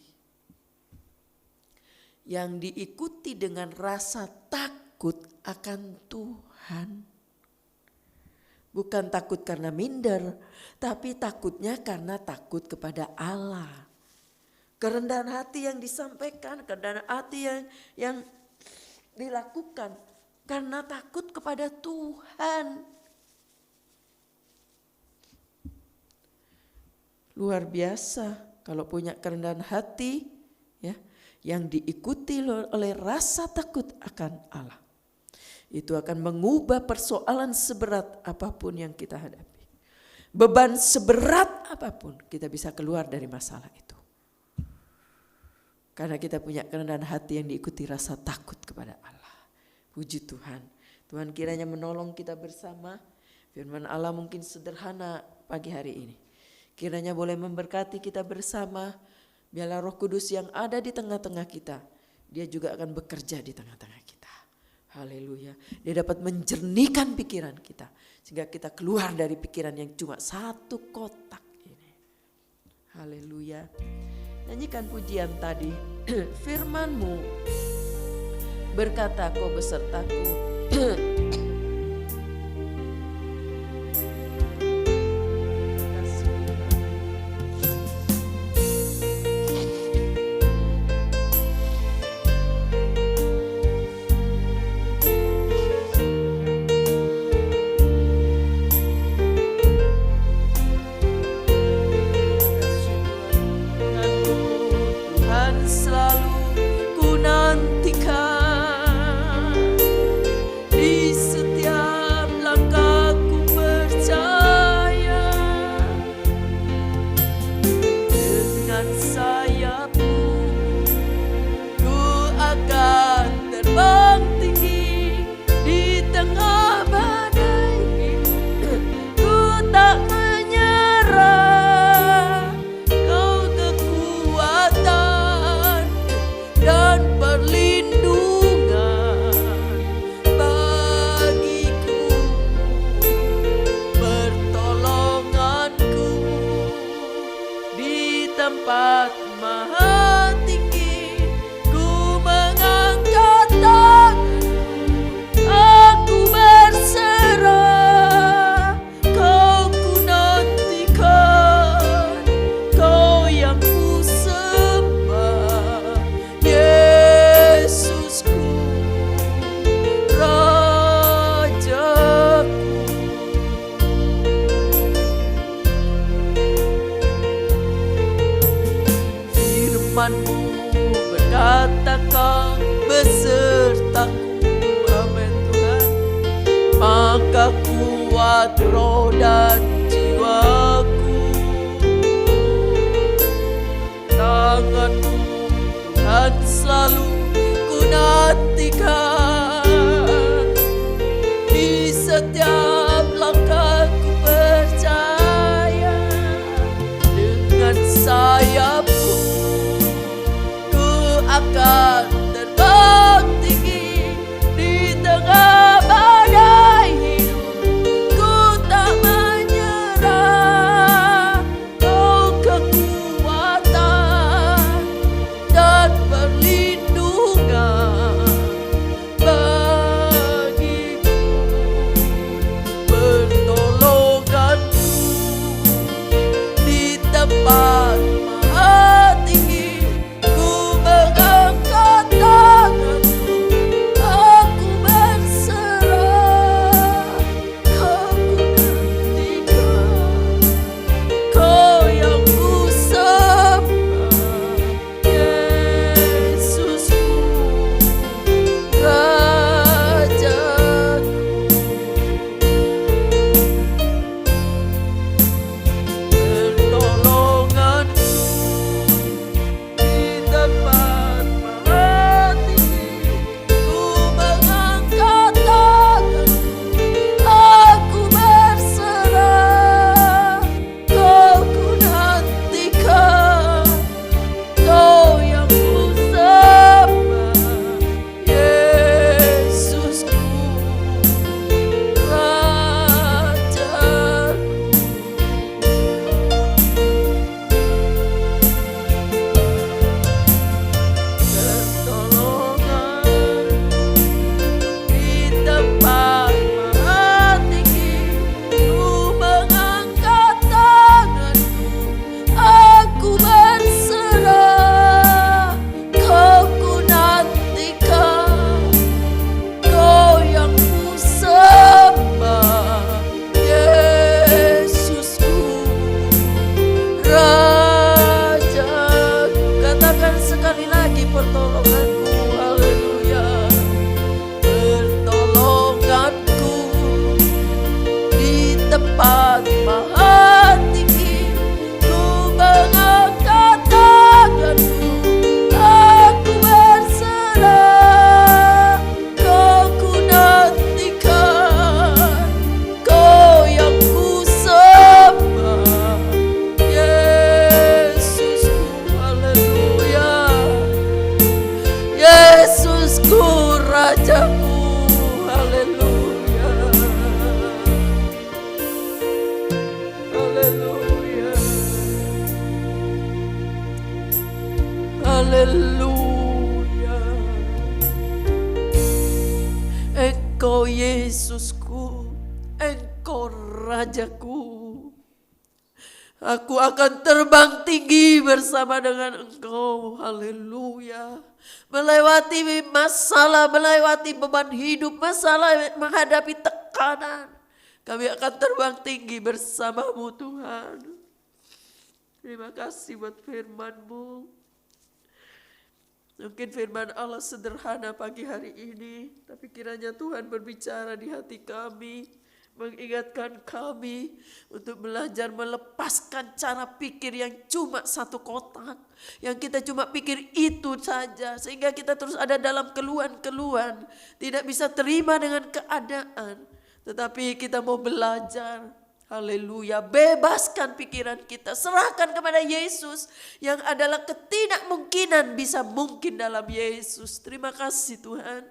yang diikuti dengan rasa takut akan Tuhan. Bukan takut karena minder, tapi takutnya karena takut kepada Allah. Kerendahan hati yang disampaikan, kerendahan hati yang dilakukan karena takut kepada Tuhan. Luar biasa kalau punya kerendahan hati, ya, yang diikuti oleh rasa takut akan Allah. Itu akan mengubah persoalan seberat apapun yang kita hadapi. Beban seberat apapun kita bisa keluar dari masalah itu. Karena kita punya kerendahan hati yang diikuti rasa takut kepada Allah. Puji Tuhan. Tuhan kiranya menolong kita bersama. Firman Allah mungkin sederhana pagi hari ini. Kiranya boleh memberkati kita bersama. Biarlah Roh Kudus yang ada di tengah-tengah kita, Dia juga akan bekerja di tengah-tengah kita. Haleluya. Dia dapat menjernihkan pikiran kita. Sehingga kita keluar dari pikiran yang cuma satu kotak ini. Haleluya. Nyanyikan pujian tadi. Firman-Mu berkata, Kau besertaku. Firman-Mu berkata, Kau besertaku, amin Tuhan. Maka kuat roh dan jiwaku. Tangan-Mu Tuhan selalu ku nantikan. Di setiap langkah ku percaya, dengan sayap-Mu akan terbang tinggi di tengah badai hidup. Ku tak menyerah, Kau kekuatan dan perlindungan bagiku, pertolonganku di tempat maha tinggi. Ku mengangkat Engkau Yesusku, Engkau Rajaku. Aku akan terbang tinggi bersama dengan Engkau. Haleluya. Melewati masalah, melewati beban hidup, masalah menghadapi tekanan. Kami akan terbang tinggi bersamamu Tuhan. Terima kasih buat firman-Mu. Mungkin firman Allah sederhana pagi hari ini, tapi kiranya Tuhan berbicara di hati kami, mengingatkan kami untuk belajar melepaskan cara pikir yang cuma satu kotak, yang kita cuma pikir itu saja, sehingga kita terus ada dalam keluhan-keluhan, tidak bisa terima dengan keadaan. Tetapi kita mau belajar, haleluya, bebaskan pikiran kita, serahkan kepada Yesus yang adalah ketidakmungkinan bisa mungkin dalam Yesus. Terima kasih Tuhan.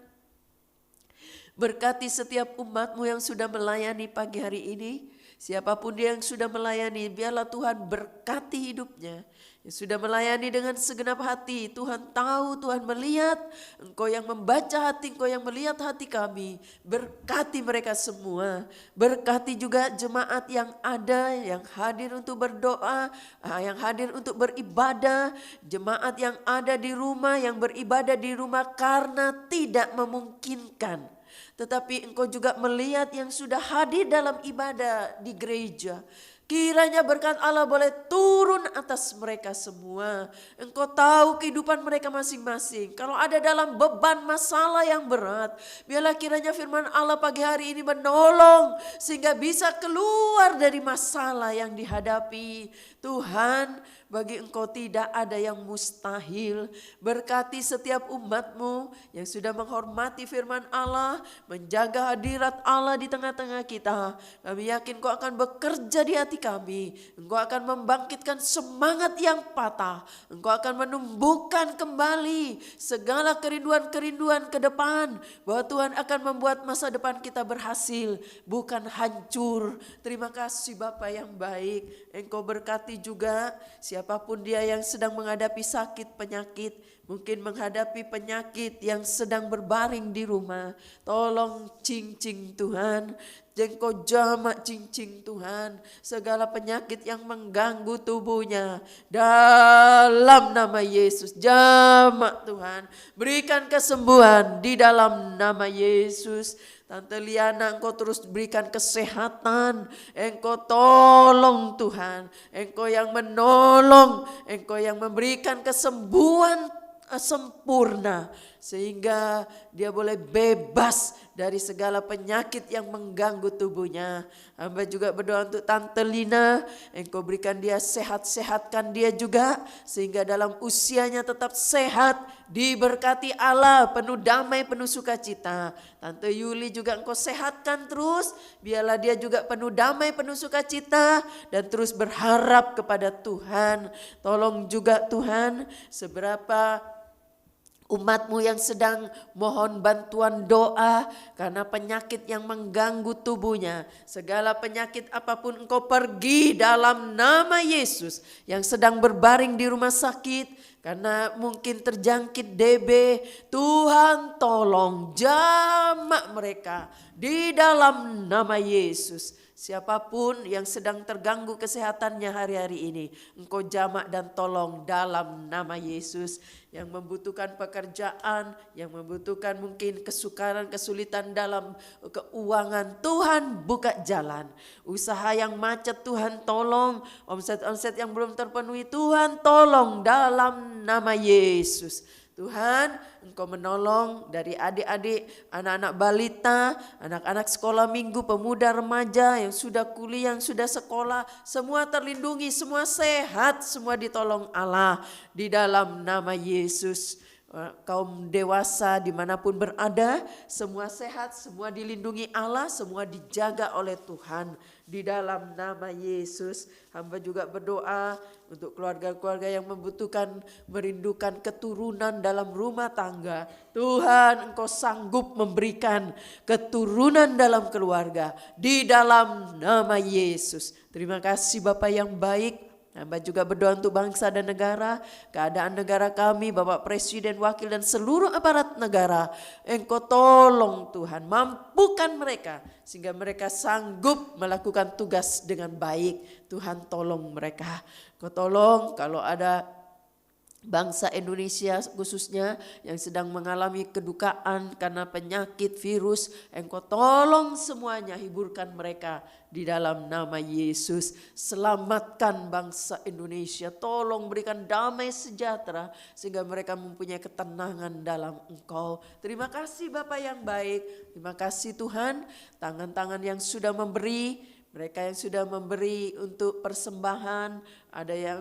Berkati setiap umat-Mu yang sudah melayani pagi hari ini. Siapapun dia yang sudah melayani, biarlah Tuhan berkati hidupnya. Yang sudah melayani dengan segenap hati, Tuhan tahu, Tuhan melihat. Engkau yang membaca hati, Engkau yang melihat hati kami. Berkati mereka semua. Berkati juga jemaat yang ada, yang hadir untuk berdoa, yang hadir untuk beribadah. Jemaat yang ada di rumah, yang beribadah di rumah karena tidak memungkinkan. Tetapi Engkau juga melihat yang sudah hadir dalam ibadah di gereja. Kiranya berkat Allah boleh turun atas mereka semua. Engkau tahu kehidupan mereka masing-masing. Kalau ada dalam beban masalah yang berat, biarlah kiranya firman Allah pagi hari ini menolong sehingga bisa keluar dari masalah yang dihadapi. Tuhan, bagi Engkau tidak ada yang mustahil. Berkati setiap umat-Mu yang sudah menghormati firman Allah, menjaga hadirat Allah di tengah-tengah kita. Kami yakin Engkau akan bekerja di hati kami. Engkau akan membangkitkan semangat yang patah. Engkau akan menumbuhkan kembali segala kerinduan-kerinduan ke depan. Bahwa Tuhan akan membuat masa depan kita berhasil, bukan hancur. Terima kasih Bapa yang baik. Engkau berkati juga siapapun dia yang sedang menghadapi sakit penyakit, mungkin menghadapi penyakit yang sedang berbaring di rumah. Tolong cincing Tuhan, Engkau jamak cincing Tuhan segala penyakit yang mengganggu tubuhnya. Dalam nama Yesus, jamak Tuhan, berikan kesembuhan di dalam nama Yesus. Tante Liana, Engkau terus berikan kesehatan. Engkau tolong Tuhan. Engkau yang menolong. Engkau yang memberikan kesembuhan sempurna. Sehingga dia boleh bebas dari segala penyakit yang mengganggu tubuhnya. Hamba juga berdoa untuk Tante Lina. Engkau berikan dia sehat-sehatkan dia juga. Sehingga dalam usianya tetap sehat. Diberkati Allah, penuh damai, penuh sukacita. Tante Yuli juga Engkau sehatkan terus. Biarlah dia juga penuh damai, penuh sukacita. Dan terus berharap kepada Tuhan. Tolong juga Tuhan, seberapa umat-Mu yang sedang mohon bantuan doa karena penyakit yang mengganggu tubuhnya. Segala penyakit apapun Engkau pergi dalam nama Yesus. Yang sedang berbaring di rumah sakit karena mungkin terjangkit DB, Tuhan tolong jamak mereka di dalam nama Yesus. Siapapun yang sedang terganggu kesehatannya hari-hari ini, Engkau jamak dan tolong dalam nama Yesus. Yang membutuhkan pekerjaan, yang membutuhkan mungkin kesukaran, kesulitan dalam keuangan, Tuhan buka jalan. Usaha yang macet Tuhan tolong, omset-omset yang belum terpenuhi Tuhan tolong dalam nama Yesus. Tuhan, Engkau menolong dari adik-adik, anak-anak balita, anak-anak sekolah minggu, pemuda remaja yang sudah kuliah, yang sudah sekolah, semua terlindungi, semua sehat, semua ditolong Allah di dalam nama Yesus. Kaum dewasa dimanapun berada, semua sehat, semua dilindungi Allah, semua dijaga oleh Tuhan di dalam nama Yesus. Hamba juga berdoa untuk keluarga-keluarga yang membutuhkan, merindukan keturunan dalam rumah tangga. Tuhan, Engkau sanggup memberikan keturunan dalam keluarga di dalam nama Yesus. Terima kasih Bapa yang baik. Hamba juga berdoa untuk bangsa dan negara, keadaan negara kami, Bapak Presiden, Wakil dan seluruh aparat negara. Engkau tolong Tuhan, mampukan mereka sehingga mereka sanggup melakukan tugas dengan baik. Tuhan tolong mereka. Engkau tolong kalau ada bangsa Indonesia khususnya yang sedang mengalami kedukaan karena penyakit virus, Engkau tolong semuanya, hiburkan mereka di dalam nama Yesus. Selamatkan bangsa Indonesia, tolong berikan damai sejahtera sehingga mereka mempunyai ketenangan dalam Engkau. Terima kasih Bapa yang baik, terima kasih Tuhan, tangan-tangan yang sudah memberi, mereka yang sudah memberi untuk persembahan, ada yang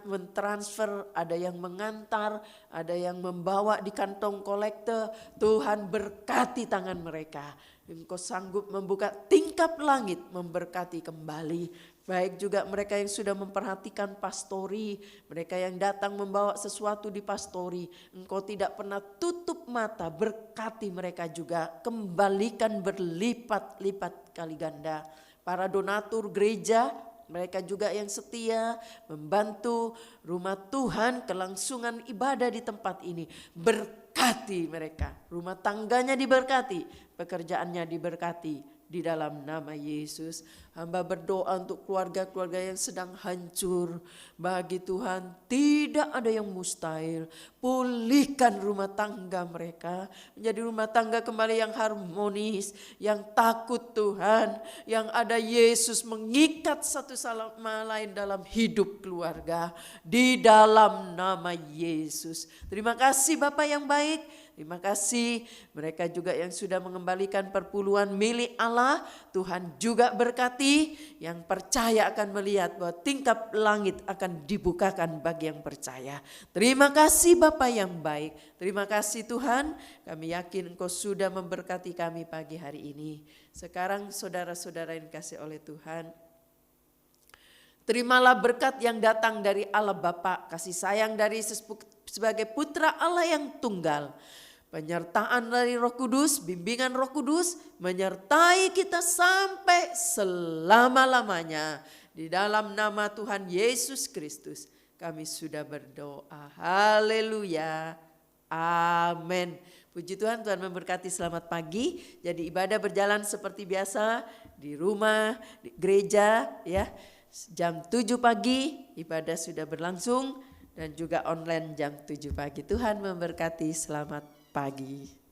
mentransfer, ada yang mengantar, ada yang membawa di kantong kolektor. Tuhan berkati tangan mereka. Engkau sanggup membuka tingkap langit, memberkati kembali. Baik juga mereka yang sudah memperhatikan pastori, mereka yang datang membawa sesuatu di pastori. Engkau tidak pernah tutup mata, berkati mereka juga. Kembalikan berlipat-lipat kali ganda. Para donatur gereja, mereka juga yang setia membantu rumah Tuhan, kelangsungan ibadah di tempat ini. Berkati mereka, rumah tangganya diberkati, pekerjaannya diberkati. Di dalam nama Yesus, hamba berdoa untuk keluarga-keluarga yang sedang hancur. Bagi Tuhan tidak ada yang mustahil. Pulihkan rumah tangga mereka menjadi rumah tangga kembali yang harmonis, yang takut Tuhan, yang ada Yesus mengikat satu sama lain dalam hidup keluarga. Di dalam nama Yesus. Terima kasih Bapa yang baik. Terima kasih mereka juga yang sudah mengembalikan perpuluhan milik Allah. Tuhan juga berkati, yang percaya akan melihat bahwa tingkap langit akan dibukakan bagi yang percaya. Terima kasih Bapa yang baik. Terima kasih Tuhan, kami yakin Engkau sudah memberkati kami pagi hari ini. Sekarang saudara-saudara yang dikasihi oleh Tuhan, terimalah berkat yang datang dari Allah Bapa, kasih sayang dari sebagai putra Allah yang tunggal, penyertaan dari Roh Kudus, bimbingan Roh Kudus menyertai kita sampai selama-lamanya. Di dalam nama Tuhan Yesus Kristus kami sudah berdoa. Haleluya. Amin. Puji Tuhan, Tuhan memberkati. Selamat pagi. Jadi ibadah berjalan seperti biasa di rumah, di gereja ya. Jam 7 pagi ibadah sudah berlangsung dan juga online jam 7 pagi. Tuhan memberkati. Selamat pagi.